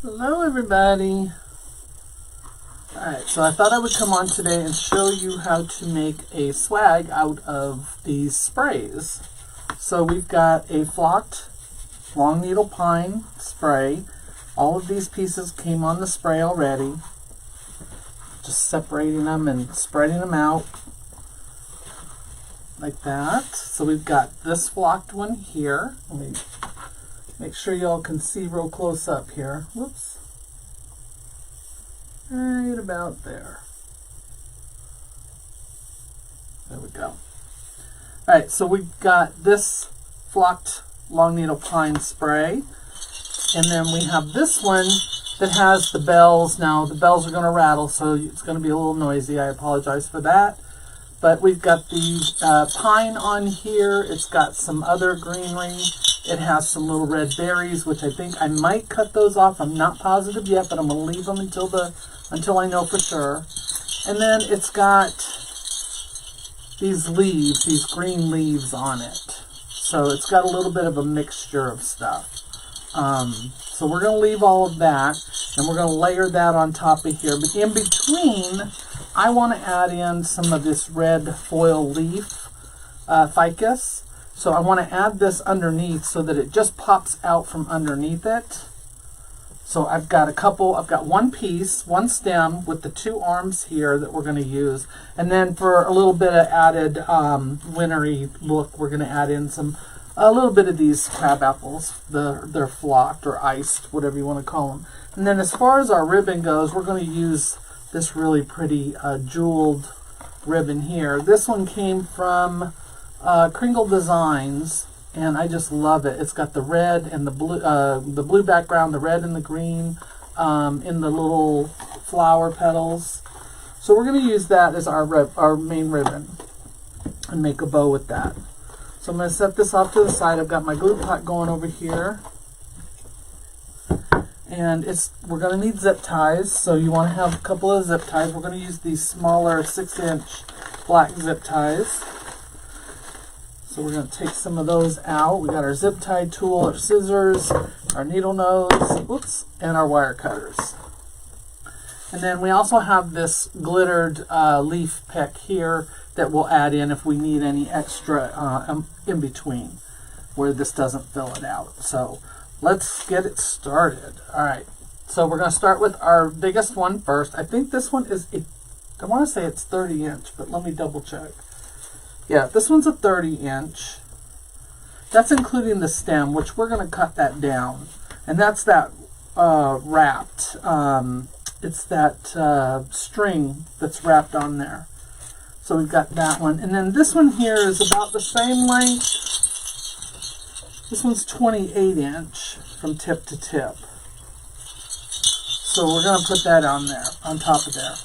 Hello everybody. Alright, so I thought I would come on today and show you how to make a swag out of these sprays. So we've got a flocked long needle pine spray. All of these pieces came on the spray already. Just separating them and spreading them out like that. So we've got this flocked one here. Let me make sure y'all can see real close up here. Whoops. Right about there. There we go. Alright, so we've got this flocked long needle pine spray. And then we have this one that has the bells. Now the bells are going to rattle, so it's going to be a little noisy. I apologize for that. But we've got the pine on here. It's got some other greenery. It has some little red berries, which I think I might cut those off. I'm not positive yet, but I'm going to leave them until I know for sure. And then it's got these leaves, these green leaves on it. So it's got a little bit of a mixture of stuff. So we're going to leave all of that, and we're going to layer that on top of here. But in between, I want to add in some of this red foil leaf ficus. So I want to add this underneath so that it just pops out from underneath it. So I've got one piece, one stem with the two arms here that we're going to use. And then for a little bit of added wintry look, we're going to add in a little bit of these crab apples. They're flocked or iced, whatever you want to call them. And then as far as our ribbon goes, we're going to use this really pretty jeweled ribbon here. This one came from Kringle Designs, and I just love it. It's got the red and the blue background, the red and the green in the little flower petals. So we're going to use that as our main ribbon and make a bow with that. So I'm going to set this off to the side. I've got my glue pot going over here. And we're going to need zip ties, so you want to have a couple of zip ties. We're going to use these smaller 6-inch black zip ties. So we're going to take some of those out. We got our zip tie tool, our scissors, our needle nose, and our wire cutters. And then we also have this glittered leaf pick here that we'll add in if we need any extra in between where this doesn't fill it out. So let's get it started. All right, so we're going to start with our biggest one first. I think this one is, I want to say it's 30 inch, but let me double check. Yeah, this one's a 30 inch. That's including the stem, which we're going to cut that down. And that's that wrapped, it's that string that's wrapped on there. So we've got that one. And then this one here is about the same length. This one's 28 inch from tip to tip. So we're going to put that on there, on top of there.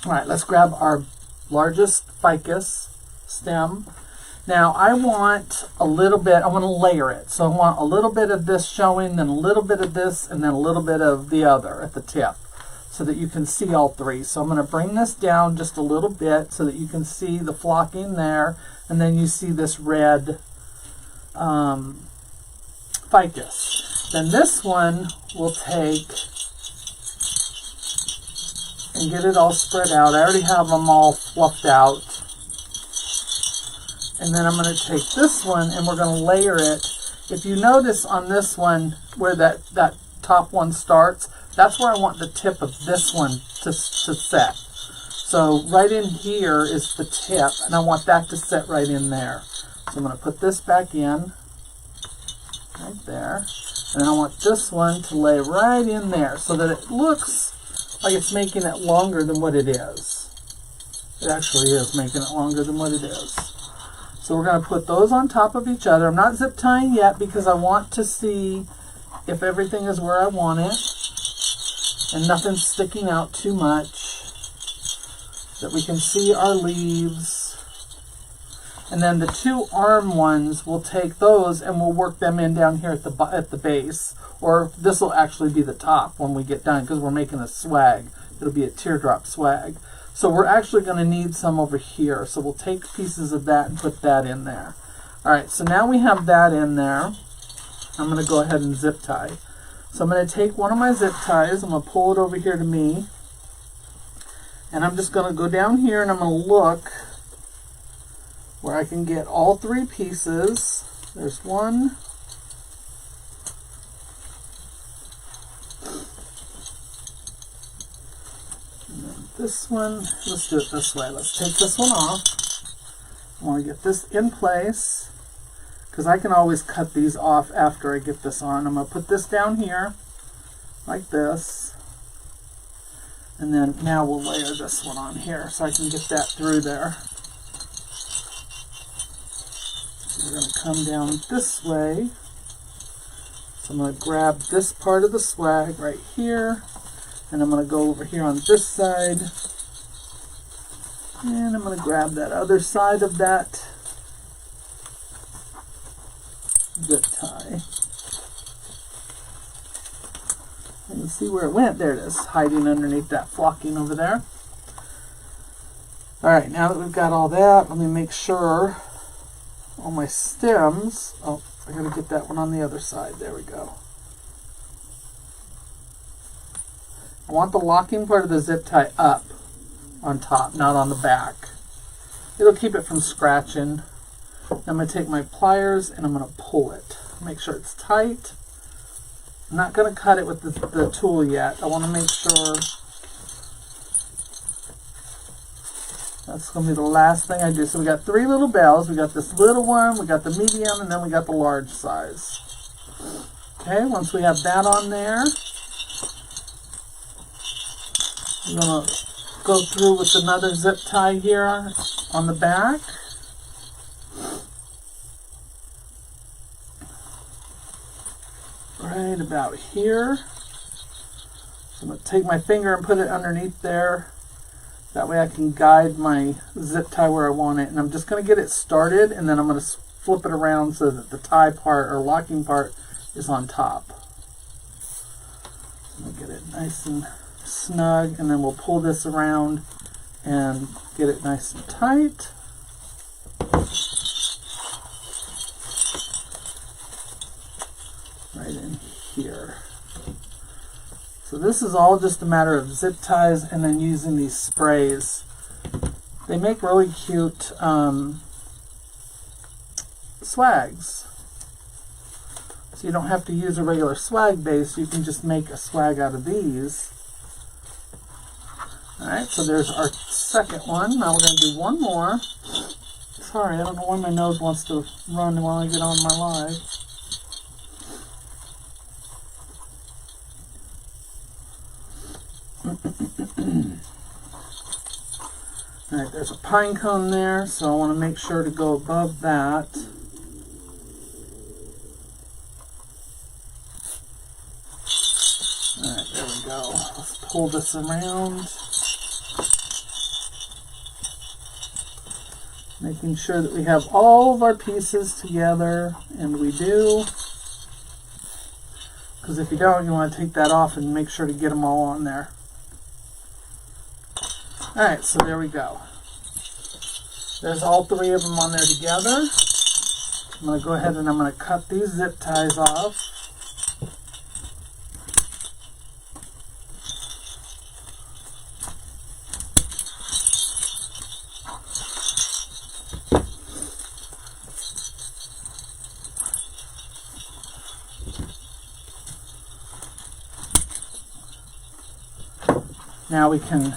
All right, let's grab our largest ficus stem. Now I want a little bit, I want to layer it. So I want a little bit of this showing, then a little bit of this, and then a little bit of the other at the tip, so that you can see all three. So I'm going to bring this down just a little bit so that you can see the flocking there, and then you see this red ficus. Then this one we'll take and get it all spread out. I already have them all fluffed out. And then I'm going to take this one and we're going to layer it. If you notice on this one where that top one starts, that's where I want the tip of this one to set. So right in here is the tip, and I want that to set right in there. So I'm going to put this back in, right there. And I want this one to lay right in there so that it looks like it's making it longer than what it is. It actually is making it longer than what it is. So we're going to put those on top of each other. I'm not zip tying yet because I want to see if everything is where I want it and nothing's sticking out too much, that we can see our leaves. And then the two arm ones, we'll take those and we'll work them in down here at the base, or this will actually be the top when we get done because we're making a swag. It'll be a teardrop swag. So we're actually going to need some over here. So we'll take pieces of that and put that in there. All right, so now we have that in there. I'm going to go ahead and zip tie. So I'm going to take one of my zip ties, I'm going to pull it over here to me, and I'm just going to go down here and I'm going to look where I can get all 3 pieces. There's one. And then this one. Let's do it this way. Let's take this one off. I want to get this in place because I can always cut these off after I get this on. I'm going to put this down here like this. And then now we'll layer this one on here so I can get that through there. We're going to come down this way. So I'm going to grab this part of the swag right here. And I'm going to go over here on this side. And I'm going to grab that other side of that zip tie. And you see where it went? There it is, hiding underneath that flocking over there. Alright, now that we've got all that, let me make sure all my stems, oh, I gotta get that one on the other side. There we go. I want the locking part of the zip tie up on top, not on the back. It'll keep it from scratching. I'm going to take my pliers and I'm going to pull it. Make sure it's tight. I'm not going to cut it with the tool yet. I want to make sure that's going to be the last thing I do. So we got 3 little bells. We got this little one, we got the medium, and then we got the large size. Okay, once we have that on there, I'm going to go through with another zip tie here on the back. Right about here. So I'm going to take my finger and put it underneath there. That way I can guide my zip tie where I want it. And I'm just going to get it started, and then I'm going to flip it around so that the tie part or locking part is on top. I'm going to get it nice and snug, and then we'll pull this around and get it nice and tight. Right in here. So this is all just a matter of zip ties and then using these sprays. They make really cute swags. So you don't have to use a regular swag base, you can just make a swag out of these. Alright, so there's our second one. Now we're going to do one more. Sorry, I don't know why my nose wants to run while I get on my live. Alright, there's a pine cone there, so I want to make sure to go above that. Alright, there we go. Let's pull this around. Making sure that we have all of our pieces together, and we do. Because if you don't, you want to take that off and make sure to get them all on there. Alright, so there we go. There's all 3 of them on there together. I'm going to go ahead and I'm going to cut these zip ties off. Now we can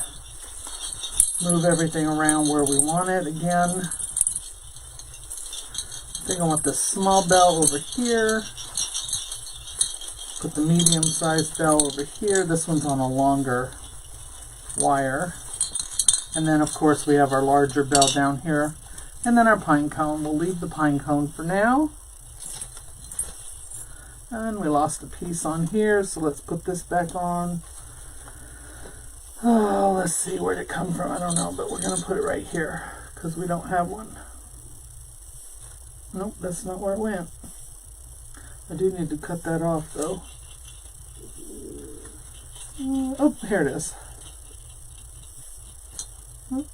move everything around where we want it again. I think I want this small bell over here. Put the medium sized bell over here. This one's on a longer wire. And then of course we have our larger bell down here. And then our pine cone. We'll leave the pine cone for now. And we lost a piece on here, so let's put this back on. Oh, let's see, where'd it come from? I don't know, but we're going to put it right here because we don't have one. Nope, that's not where it went. I do need to cut that off, though. Oh, here it is. Oh,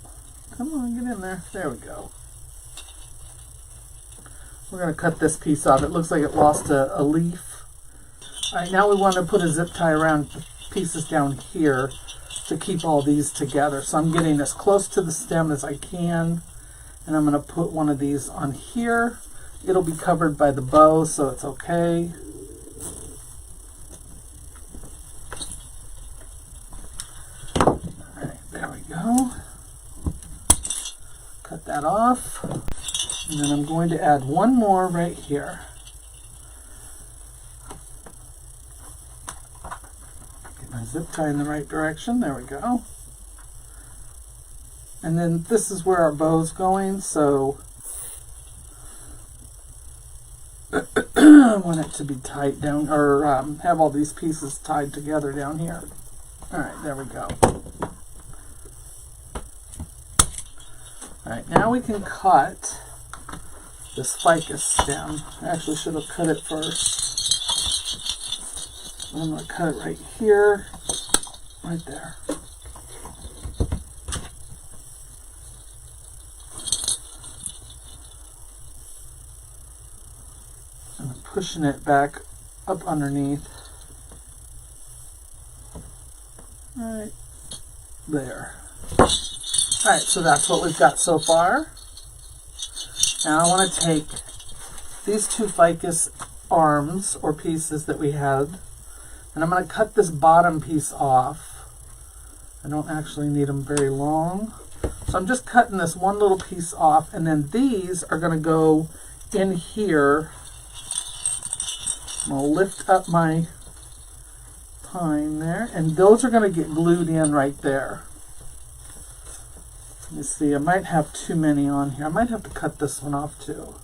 come on, get in there. There we go. We're going to cut this piece off. It looks like it lost a leaf. All right, now we want to put a zip tie around the pieces down here to keep all these together. So I'm getting as close to the stem as I can, and I'm going to put one of these on here. It'll be covered by the bow, so it's okay. All right, there we go. Cut that off. And then I'm going to add one more right here. Get my zip tie in the right direction. There we go. And then this is where our bow's going, so I want it to be tight down, or have all these pieces tied together down here. All right, there we go. All right, now we can cut this ficus stem. I actually should have cut it first. I'm going to cut it right here, right there. And I'm pushing it back up underneath. Right there. Alright, so that's what we've got so far. Now I want to take these two ficus arms or pieces that we had, and I'm going to cut this bottom piece off. I don't actually need them very long. So I'm just cutting this one little piece off, and then these are going to go in here. I'm going to lift up my pine there, and those are going to get glued in right there. Let me see, I might have too many on here. I might have to cut this one off too.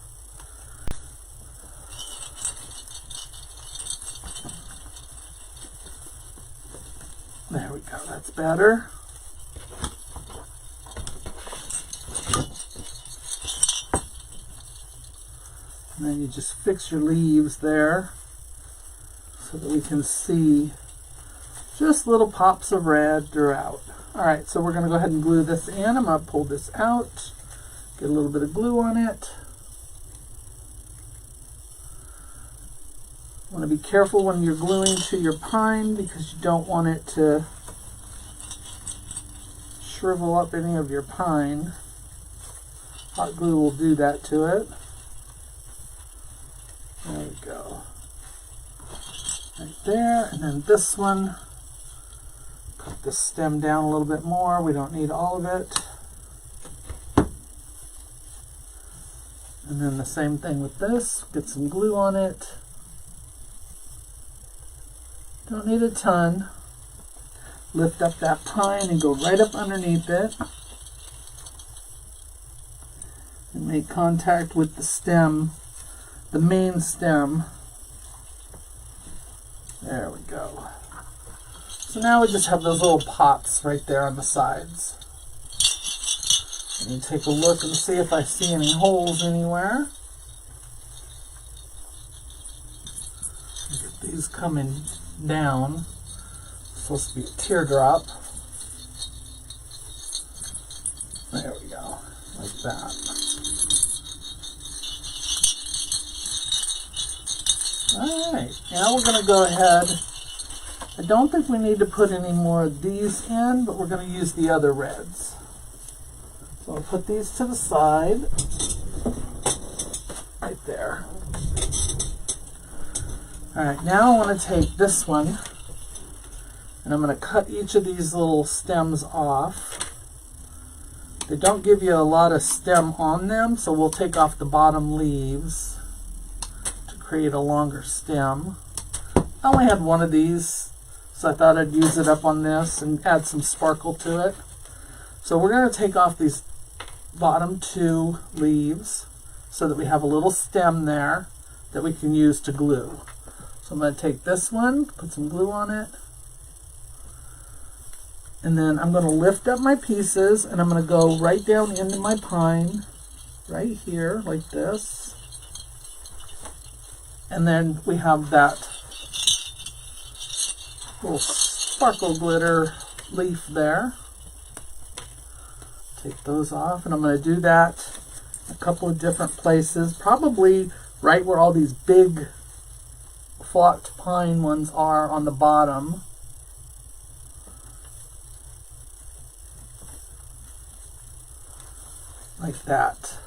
There we go, that's better. And then you just fix your leaves there so that we can see just little pops of red throughout. Alright, so we're going to go ahead and glue this in. I'm going to pull this out, get a little bit of glue on it. You want to be careful when you're gluing to your pine because you don't want it to shrivel up any of your pine. Hot glue will do that to it. There we go. Right there, and then this one. Cut the stem down a little bit more. We don't need all of it. And then the same thing with this. Get some glue on it. Don't need a ton. Lift up that pine and go right up underneath it. And make contact with the stem, the main stem. There we go. So now we just have those little pops right there on the sides. Let me take a look and see if I see any holes anywhere. Get these coming down. It's supposed to be a teardrop. There we go, like that. Alright, now we're going to go ahead. I don't think we need to put any more of these in, but we're going to use the other reds. So I'll put these to the side, right there. Alright, now I want to take this one, and I'm going to cut each of these little stems off. They don't give you a lot of stem on them, so we'll take off the bottom leaves to create a longer stem. I only had one of these, so I thought I'd use it up on this and add some sparkle to it. So we're going to take off these bottom two leaves so that we have a little stem there that we can use to glue. So I'm going to take this one, put some glue on it, and then I'm going to lift up my pieces and I'm going to go right down into my pine, right here, like this. And then we have that little sparkle glitter leaf there. Take those off, and I'm going to do that a couple of different places, probably right where all these big flocked pine ones are on the bottom. Like that.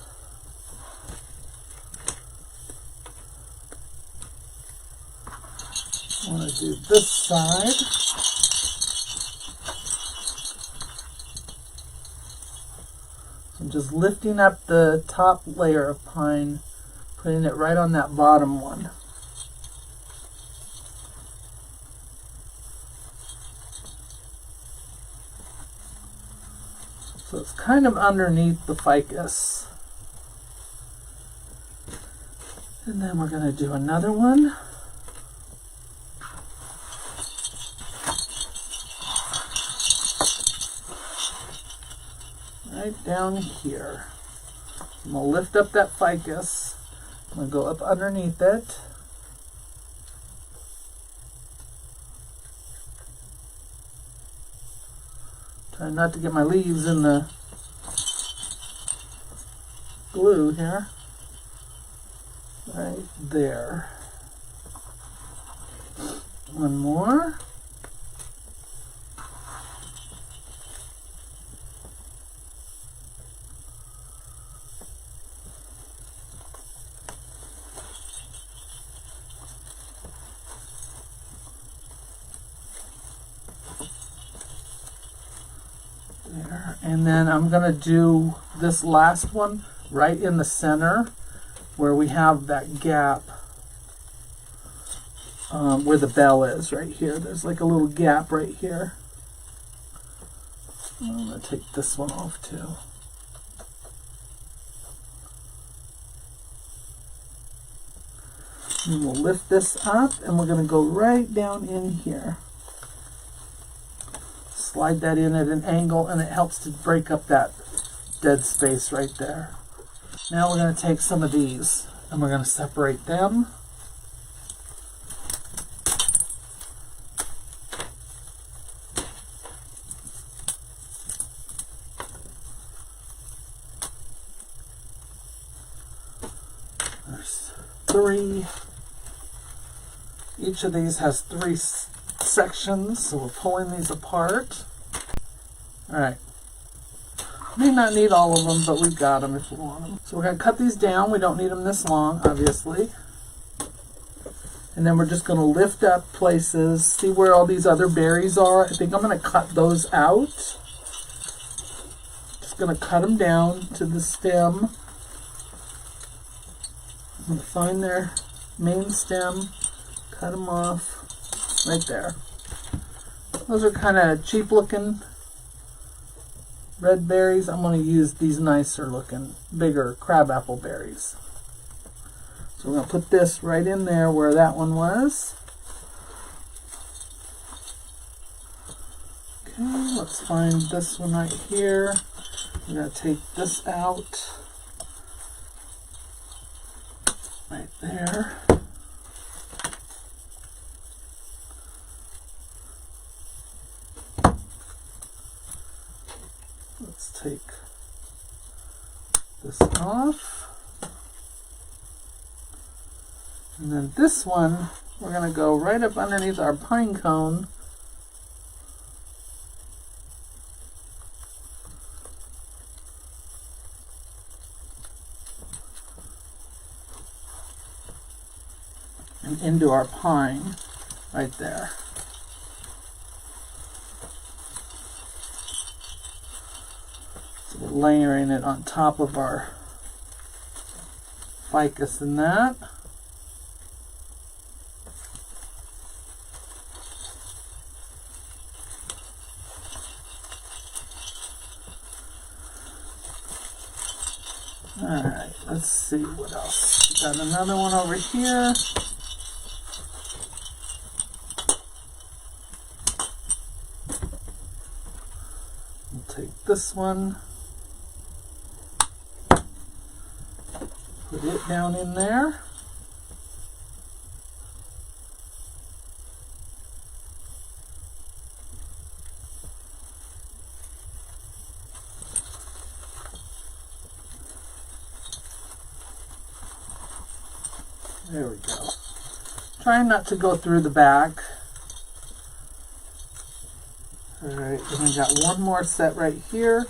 I want to do this side. I'm just lifting up the top layer of pine, putting it right on that bottom one. So it's kind of underneath the ficus. And then we're going to do another one. Right down here. I'm going to lift up that ficus. I'm going to go up underneath it. Try not to get my leaves in the glue here. Right there. One more. There. And then I'm going to do this last one right in the center where we have that gap where the bell is right here. There's like a little gap right here. I'm going to take this one off too. And we'll lift this up and we're going to go right down in here. Slide that in at an angle and it helps to break up that dead space right there. Now we're going to take some of these and we're going to separate them. There's 3. Each of these has 3 sections, so we're pulling these apart. Alright. May not need all of them, but we've got them if we want them. So we're going to cut these down. We don't need them this long, obviously. And then we're just going to lift up places, see where all these other berries are. I think I'm going to cut those out. Just going to cut them down to the stem. I'm going to find their main stem, cut them off right there. Those are kind of cheap looking red berries. I'm going to use these nicer looking, bigger crabapple berries. So we're going to put this right in there where that one was. Okay, let's find this one right here. We're going to take this out. Right there. Let's take this off. And then this one, we're going to go right up underneath our pine cone. And into our pine right there. So we're layering it on top of our ficus and that. Alright, let's see what else. Got another one over here. We'll take this one, put it down in there. There we go. Trying not to go through the back. Alright, then we got one more set right here.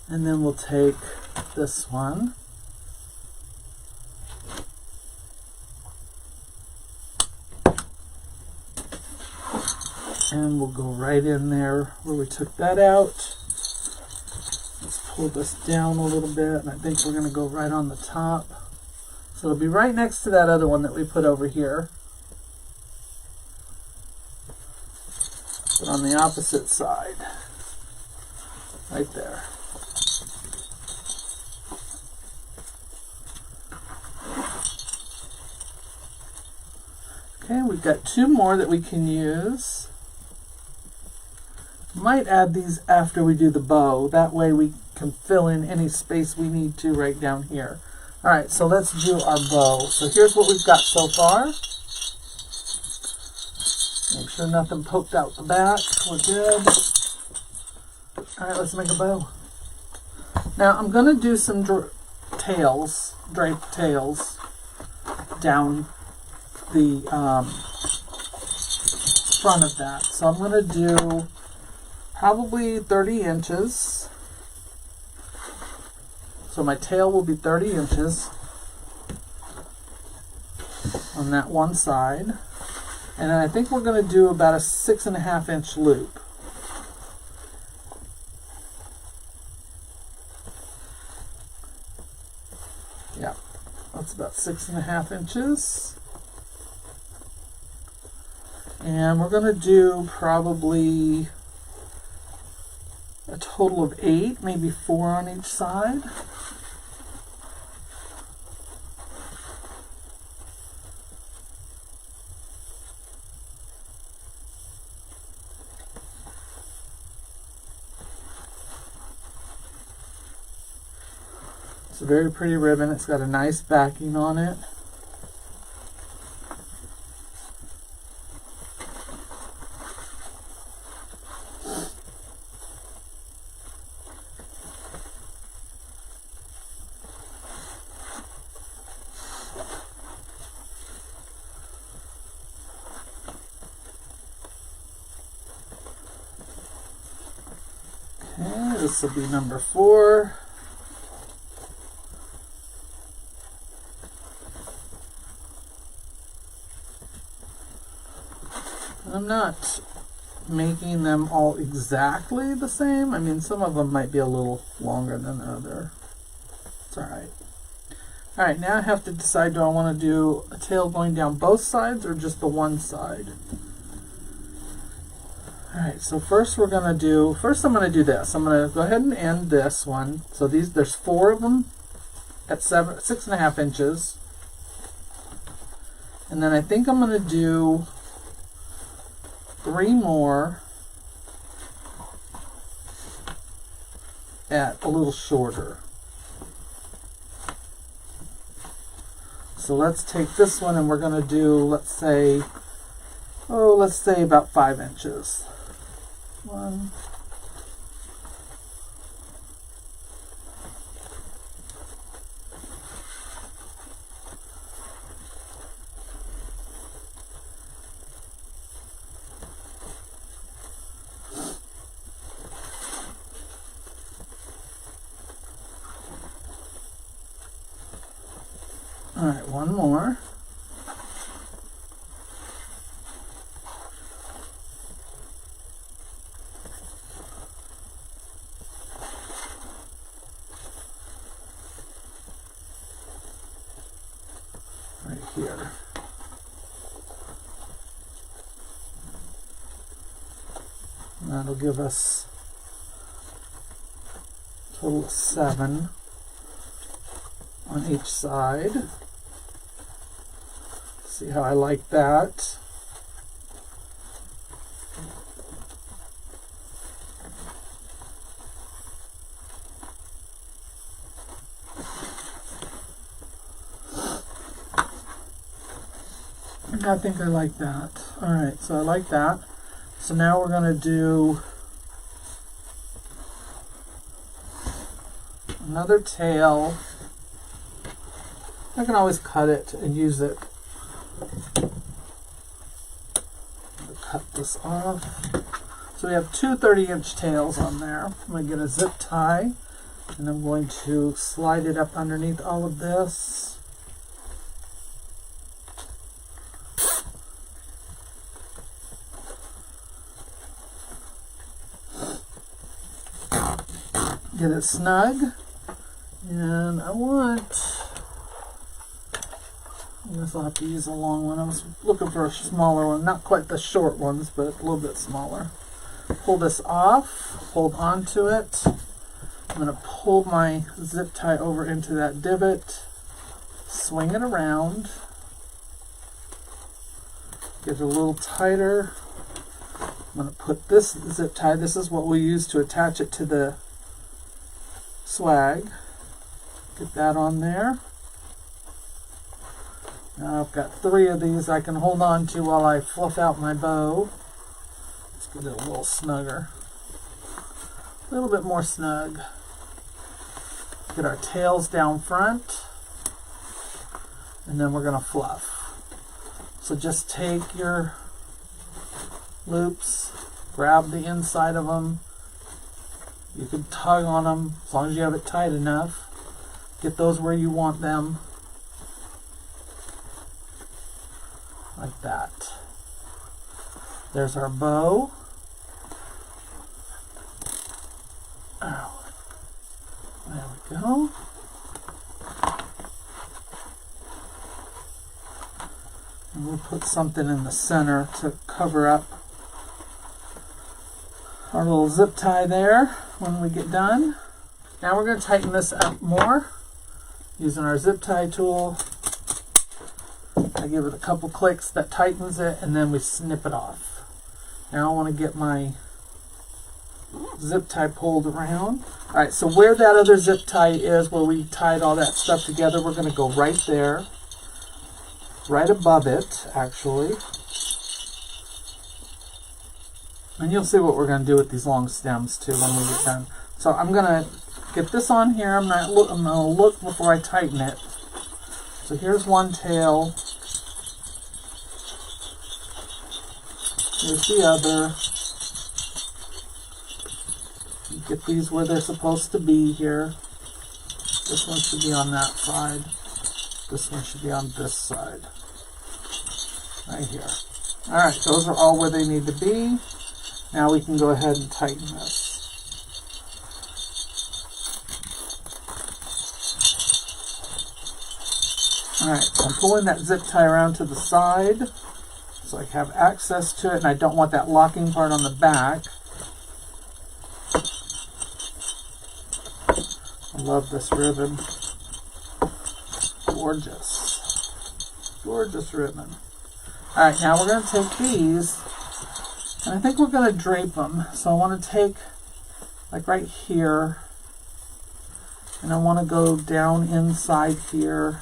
And then we'll take this one. And we'll go right in there where we took that out. Let's pull this down a little bit, and I think we're going to go right on the top. So it'll be right next to that other one that we put over here, but on the opposite side, right there. Okay, we've got two more that we can use. Might add these after we do the bow. That way we can fill in any space we need to right down here. Alright, so let's do our bow. So here's what we've got so far. Make sure nothing poked out the back. We're good. Alright, let's make a bow. Now I'm going to do some draped tails down the front of that. So I'm going to do probably 30 inches. So my tail will be 30 inches on that one side. And then I think we're going to do about a 6.5 inch loop. Yeah, that's about 6.5 inches. And we're going to do probably a total of 8, maybe 4 on each side. It's a very pretty ribbon. It's got a nice backing on it. Okay, this will be number 4. I'm not making them all exactly the same. I mean, some of them might be a little longer than the other. It's alright. Alright, now I have to decide, do I want to do a tail going down both sides or just the one side? Alright, so first I'm going to do this. I'm going to go ahead and end this one. So there's 4 of them at 6.5 inches. And then I think I'm going to do 3 more at a little shorter. So let's take this one and we're going to do, let's say about 5 inches. 1. All right, 1 more. Right here. And that'll give us a total of 7 on each side. See how I like that. I think I like that. Alright, so I like that. So now we're going to do another tail. I can always cut it and use it. Cut this off. So we have two 30-inch tails on there. I'm going to get a zip tie and I'm going to slide it up underneath all of this. Get it snug, and I guess I'll have to use a long one. I was looking for a smaller one, not quite the short ones, but a little bit smaller. Pull this off, hold on to it. I'm going to pull my zip tie over into that divot, swing it around, get it a little tighter. I'm going to put this zip tie, this is what we use to attach it to the swag. Get that on there. Now I've got 3 of these I can hold on to while I fluff out my bow. Let's get it a little snugger. A little bit more snug. Get our tails down front. And then we're going to fluff. So just take your loops, grab the inside of them. You can tug on them as long as you have it tight enough. Get those where you want them. Like that. There's our bow. Oh. There we go. And we'll put something in the center to cover up our little zip tie there when we get done. Now we're going to tighten this up more using our zip tie tool. I give it a couple clicks, that tightens it, and then we snip it off. Now I want to get my zip tie pulled around. Alright, so where that other zip tie is, where we tied all that stuff together, we're going to go right there. Right above it, actually. And you'll see what we're going to do with these long stems too when we get done. So I'm going to get this on here. I'm going to look before I tighten it. So here's one tail. Here's the other. You get these where they're supposed to be here. This one should be on that side. This one should be on this side. Right here. Alright, those are all where they need to be. Now we can go ahead and tighten this. Alright, so I'm pulling that zip tie around to the side so I have access to it, and I don't want that locking part on the back. I love this ribbon. Gorgeous. Gorgeous ribbon. Alright, now we're going to take these, and I think we're going to drape them. So I want to take, like right here, and I want to go down inside here.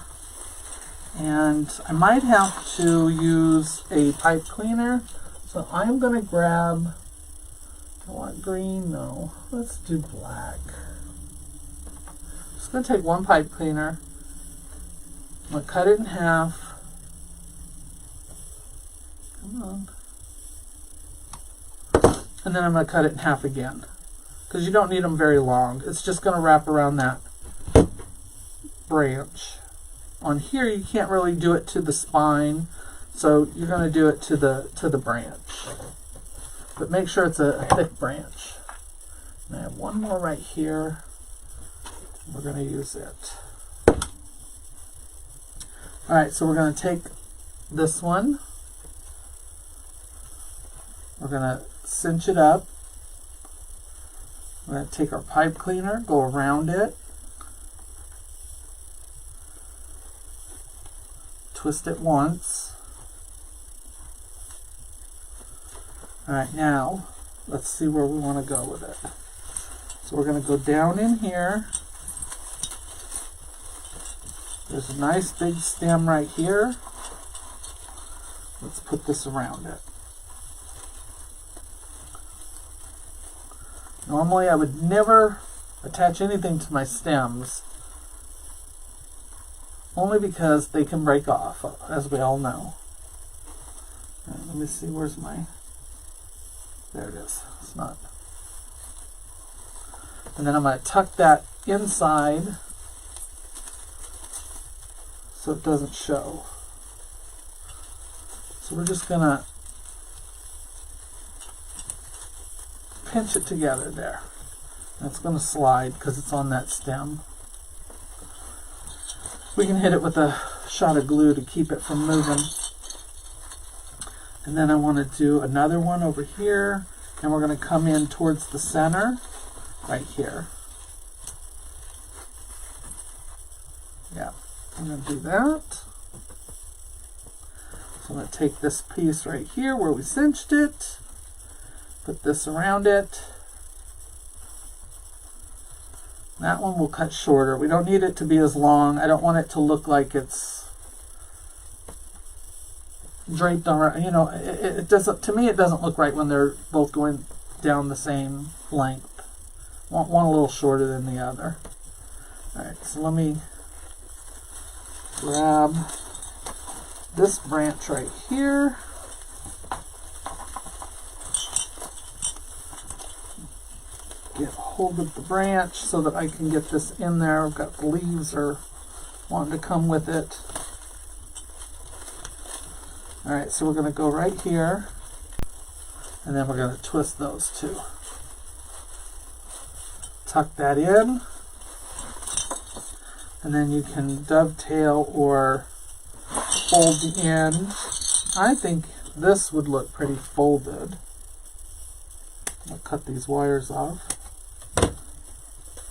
And I might have to use a pipe cleaner. So I'm going to grab, I want green, no, let's do black. I'm just going to take one pipe cleaner. I'm going to cut it in half. Come on. And then I'm going to cut it in half again, because you don't need them very long. It's just going to wrap around that branch. On here you can't really do it to the spine, so you're going to do it to the branch. But make sure it's a thick branch. And I have one more right here. We're going to use it. Alright, so we're going to take this one. We're going to cinch it up. We're going to take our pipe cleaner, go around it. Twist it once. Alright, now let's see where we want to go with it. So we're going to go down in here. There's a nice big stem right here. let's put this around it. Normally I would never attach anything to my stems, only because they can break off, as we all know. All right, let me see, where's my, there it is. It's not. And then I'm going to tuck that inside so it doesn't show. So we're just going to pinch it together there. That's going to slide because it's on that stem. We can hit it with a shot of glue to keep it from moving. And then I want to do another one over here, and we're going to come in towards the center right here. Yeah, I'm going to do that. So I'm going to take this piece right here where we cinched it, put this around it. That one will cut shorter. We don't need it to be as long. I don't want it to look like it's draped on, you know, it doesn't, to me it doesn't look right when they're both going down the same length. Want one a little shorter than the other. Alright, so let me grab this branch right here. Get hold of the branch so that I can get this in there. I've got the leaves are wanting to come with it. Alright, so we're going to go right here, and then we're going to twist those two. Tuck that in, and then you can dovetail or fold the end. I think this would look pretty folded. I'll cut these wires off,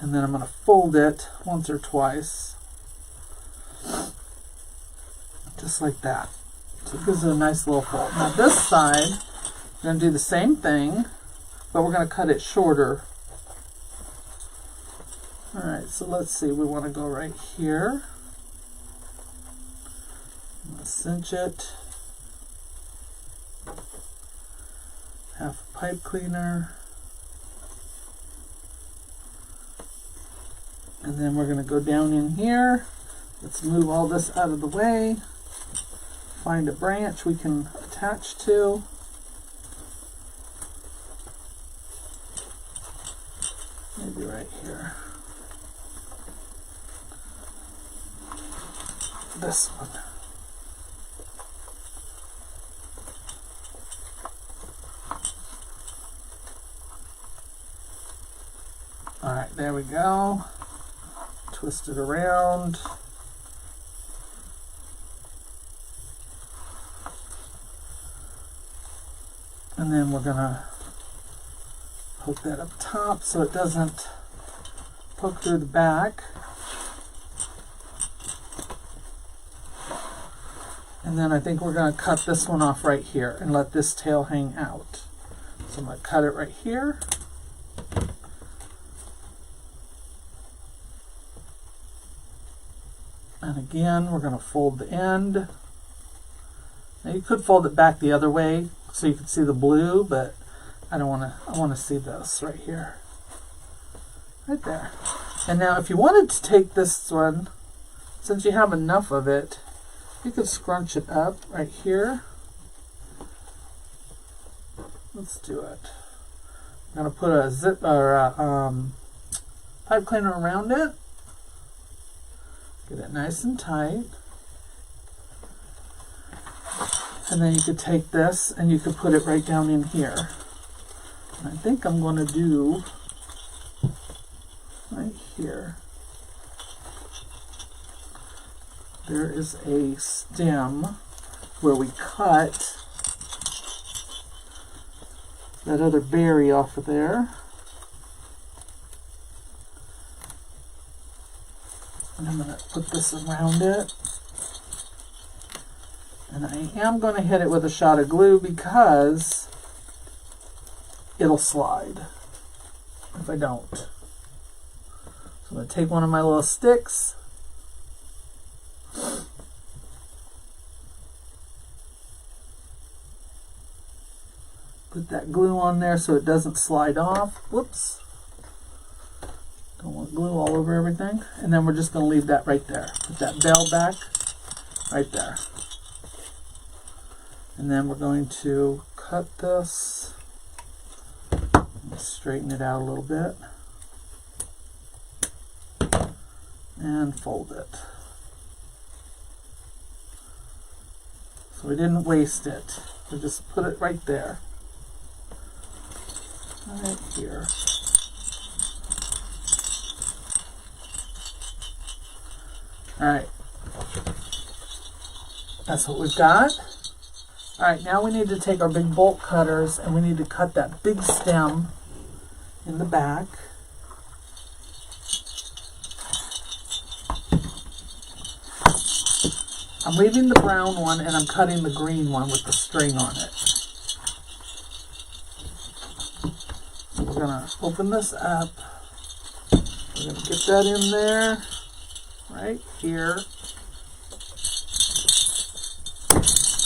and then I'm going to fold it once or twice, just like that. So it gives it a nice little fold. Now this side, we're going to do the same thing, but we're going to cut it shorter. Alright, so let's see, we want to go right here. I'm going to cinch it. Half a pipe cleaner. And then we're going to go down in here. Let's move all this out of the way. Find a branch we can attach to. Maybe right here. This one. Alright, there we go. Twist it around. And then we're going to poke that up top so it doesn't poke through the back. And then I think we're going to cut this one off right here and let this tail hang out. So I'm going to cut it right here. And again, we're going to fold the end. Now you could fold it back the other way so you can see the blue, but I don't want to. I want to see this right here. Right there. And now if you wanted to take this one, since you have enough of it, you could scrunch it up right here. Let's do it. I'm going to put a zip or a pipe cleaner around it. Get it nice and tight. And then you could take this and you could put it right down in here. And I think I'm going to do right here. There is a stem where we cut that other berry off of there. And I'm going to put this around it. And I am going to hit it with a shot of glue because it'll slide if I don't. So I'm going to take one of my little sticks. Put that glue on there so it doesn't slide off. Whoops. Don't want glue all over everything. And then we're just going to leave that right there. Put that bell back right there. And then we're going to cut this. Straighten it out a little bit. And fold it. So we didn't waste it. We just put it right there. Right here. Alright. That's what we've got. Alright, now we need to take our big bolt cutters and we need to cut that big stem in the back. I'm leaving the brown one and I'm cutting the green one with the string on it. So we're going to open this up. We're going to get that in there, right here.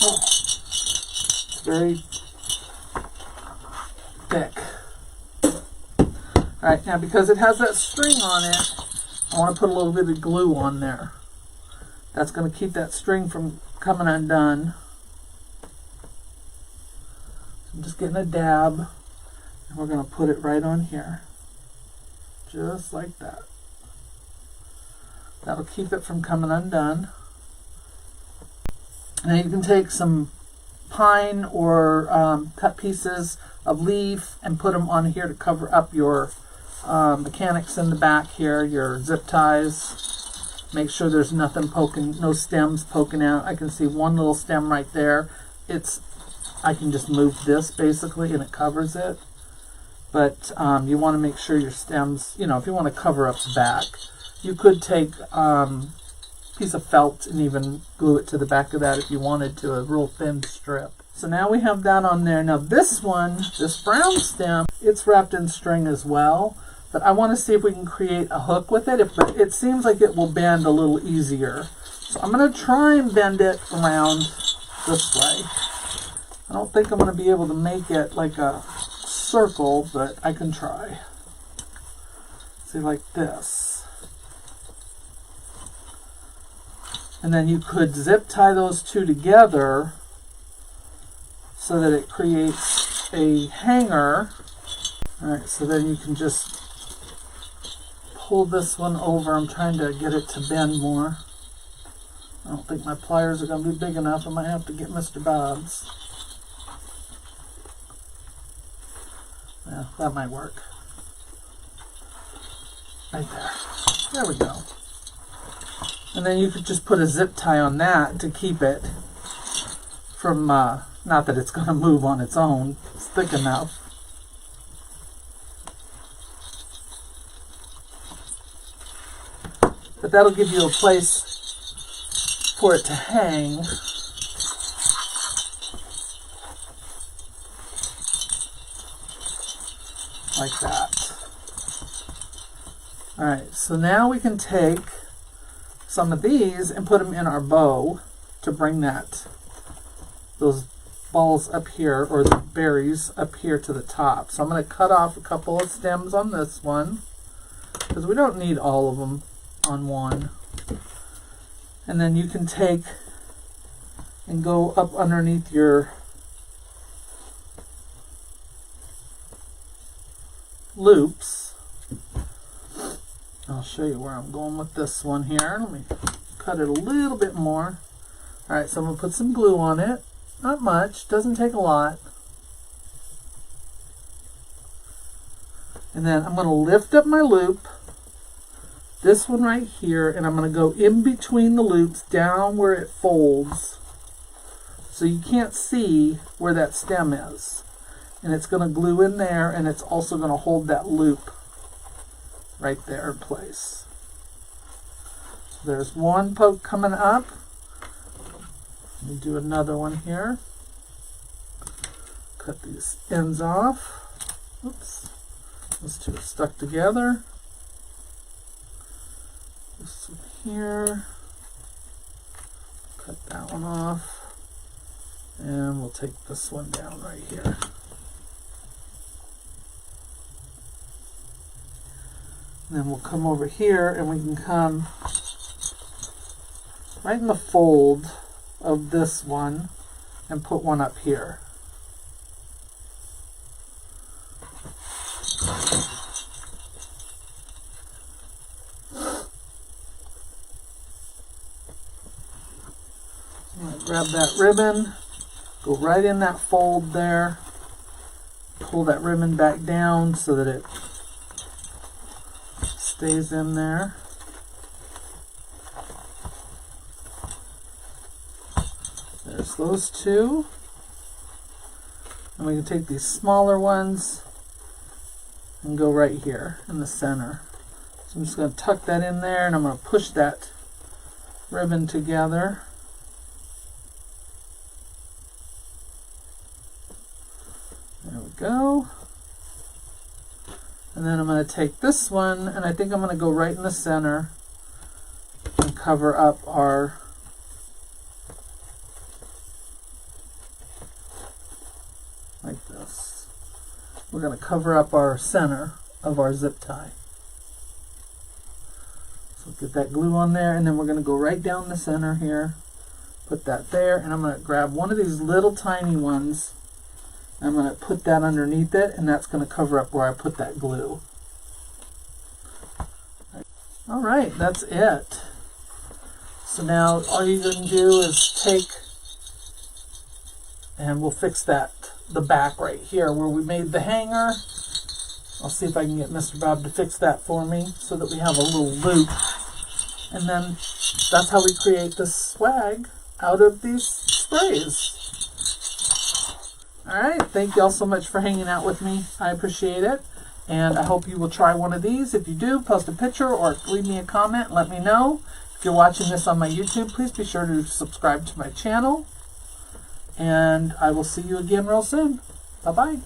Oh, it's very thick. Alright, now because it has that string on it, I want to put a little bit of glue on there. That's going to keep that string from coming undone. So I'm just getting a dab, and we're going to put it right on here. Just like that. That'll keep it from coming undone. Now you can take some pine or cut pieces of leaf and put them on here to cover up your mechanics in the back here, your zip ties. Make sure there's nothing poking, no stems poking out. I can see one little stem right there. I can just move this basically and it covers it. But you want to make sure your stems, if you want to cover up the back, you could take a piece of felt and even glue it to the back of that if you wanted to, a real thin strip. So now we have that on there. Now this one, this brown stem, it's wrapped in string as well. But I want to see if we can create a hook with it. But it seems like it will bend a little easier. So I'm going to try and bend it around this way. I don't think I'm going to be able to make it like a circle, but I can try. See, like this. And then you could zip tie those two together so that it creates a hanger. Alright, so then you can just pull this one over. I'm trying to get it to bend more. I don't think my pliers are going to be big enough. I might have to get Mr. Bob's. Yeah, that might work. Right there. There we go. And then you could just put a zip tie on that to keep it from, not that it's going to move on its own. It's thick enough. But that'll give you a place for it to hang. Like that. Alright, so now we can take some of these and put them in our bow to bring those balls up here, or the berries up here to the top. So I'm going to cut off a couple of stems on this one, because we don't need all of them on one. And then you can take and go up underneath your loops. I'll show you where I'm going with this one here. Let me cut it a little bit more. Alright, so I'm going to put some glue on it. Not much, doesn't take a lot. And then I'm going to lift up my loop, this one right here, and I'm going to go in between the loops down where it folds, so you can't see where that stem is. And it's going to glue in there, and it's also going to hold that loop right there in place. There's one poke coming up. Let me do another one here. Cut these ends off. Oops. Those two are stuck together. This one here. Cut that one off. And we'll take this one down right here. And then we'll come over here and we can come right in the fold of this one and put one up here. I'm going to grab that ribbon, go right in that fold there, pull that ribbon back down so that it stays in there. There's those two. And we can take these smaller ones and go right here in the center. So I'm just going to tuck that in there and I'm going to push that ribbon together. There we go. And then I'm going to take this one and I think I'm going to go right in the center and cover up our like this. We're going to cover up our center of our zip tie. So get that glue on there and then we're going to go right down the center here, put that there, and I'm going to grab one of these little tiny ones. I'm going to put that underneath it and that's going to cover up where I put that glue. Alright, that's it. So now all you're going to do is take, and we'll fix that, the back right here where we made the hanger. I'll see if I can get Mr. Bob to fix that for me so that we have a little loop. And then that's how we create the swag out of these sprays. Alright, thank you all so much for hanging out with me. I appreciate it. And I hope you will try one of these. If you do, post a picture or leave me a comment and let me know. If you're watching this on my YouTube, please be sure to subscribe to my channel. And I will see you again real soon. Bye-bye.